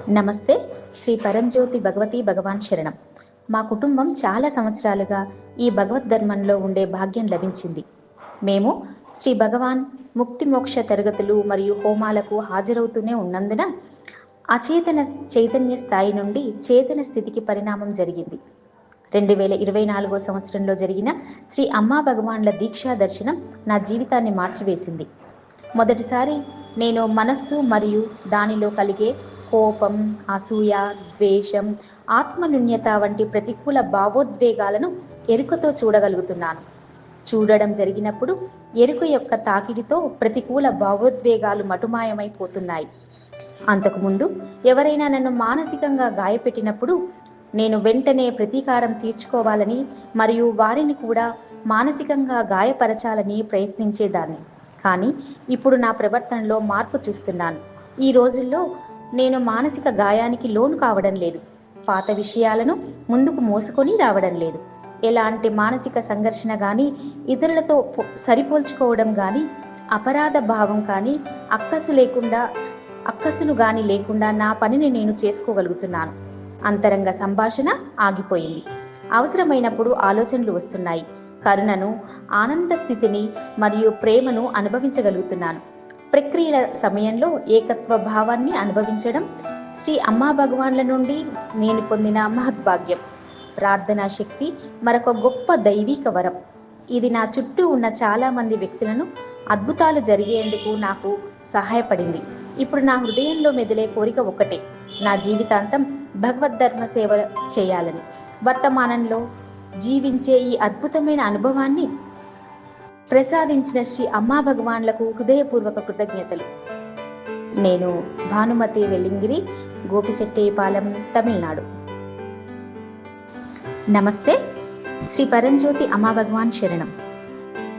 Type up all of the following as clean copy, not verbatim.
నమస్తే. శ్రీ పరంజ్యోతి భగవతి భగవాన్ శరణం. మా కుటుంబం చాలా సంవత్సరాలుగా ఈ భగవద్ధర్మంలో ఉండే భాగ్యం లభించింది. మేము శ్రీ భగవాన్ ముక్తి మోక్ష తరగతులు మరియు హోమాలకు హాజరవుతూనే ఉన్నందున అచేతన చైతన్య స్థాయి నుండి చేతన స్థితికి పరిణామం జరిగింది. 2024 సంవత్సరంలో జరిగిన శ్రీ అమ్మా భగవాన్ల దీక్షా దర్శనం నా జీవితాన్ని మార్చివేసింది. మొదటిసారి నేను మనస్సు మరియు దానిలో కలిగే కోపం, అసూయ, ద్వేషం, ఆత్మన్యూన్యత వంటి ప్రతికూల భావోద్వేగాలను ఎరుకతో చూడగలుగుతున్నాను. చూడడం జరిగినప్పుడు ఎరుక యొక్క తాకిడితో ప్రతికూల భావోద్వేగాలు మటుమాయమైపోతున్నాయి. అంతకుముందు ఎవరైనా నన్ను మానసికంగా గాయపెట్టినప్పుడు నేను వెంటనే ప్రతీకారం తీర్చుకోవాలని మరియు వారిని కూడా మానసికంగా గాయపరచాలని ప్రయత్నించేదాన్ని. కానీ ఇప్పుడు నా ప్రవర్తనలో మార్పు చూస్తున్నాను. ఈ రోజుల్లో నేను మానసిక గాయానికి లోను కావడం లేదు. పాత విషయాలను ముందుకు మోసుకొని రావడం లేదు. ఎలాంటి మానసిక సంఘర్షణ కానీ, ఇతరులతో సరిపోల్చుకోవడం కానీ, అపరాధ భావం కానీ, అక్కసులు కానీ లేకుండా నా పనిని నేను చేసుకోగలుగుతున్నాను. అంతరంగ సంభాషణ ఆగిపోయింది. అవసరమైనప్పుడు ఆలోచనలు వస్తున్నాయి. కరుణను, ఆనంద స్థితిని మరియు ప్రేమను అనుభవించగలుగుతున్నాను. ప్రక్రియల సమయంలో ఏకత్వ భావాన్ని అనుభవించడం శ్రీ అమ్మా భగవాన్ల నుండి నేను పొందిన మహద్భాగ్యం. ప్రార్థనా శక్తి మరొక గొప్ప దైవిక వరం. ఇది నా చుట్టూ ఉన్న చాలా మంది వ్యక్తులను అద్భుతాలు జరిగేందుకు నాకు సహాయపడింది. ఇప్పుడు నా హృదయంలో మెదిలే కోరిక ఒకటే, నా జీవితాంతం భగవద్ధర్మ సేవ చేయాలని. వర్తమానంలో జీవించే ఈ అద్భుతమైన అనుభవాన్ని ప్రసాదించిన శ్రీ అమ్మా భగవాన్లకు హృదయపూర్వక కృతజ్ఞతలు. నేను భానుమతి వెల్లింగిరి, గోపిచెట్టేపాలెం, తమిళనాడు. నమస్తే. శ్రీ పరంజ్యోతి అమ్మా భగవాన్ శరణం.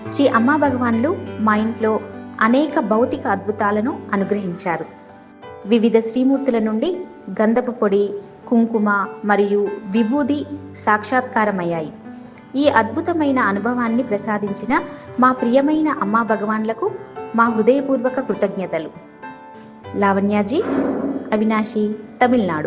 శ్రీ అమ్మా భగవాన్లు మా ఇంట్లో అనేక భౌతిక అద్భుతాలను అనుగ్రహించారు. వివిధ శ్రీమూర్తుల నుండి గంధపు పొడి, కుంకుమ మరియు విభూది సాక్షాత్కారమయ్యాయి. ఈ అద్భుతమైన అనుభవాన్ని ప్రసాదించిన మా ప్రియమైన అమ్మా భగవాన్లకు మా హృదయపూర్వక కృతజ్ఞతలు. లావణ్యాజీ, అవినాశి, తమిళనాడు.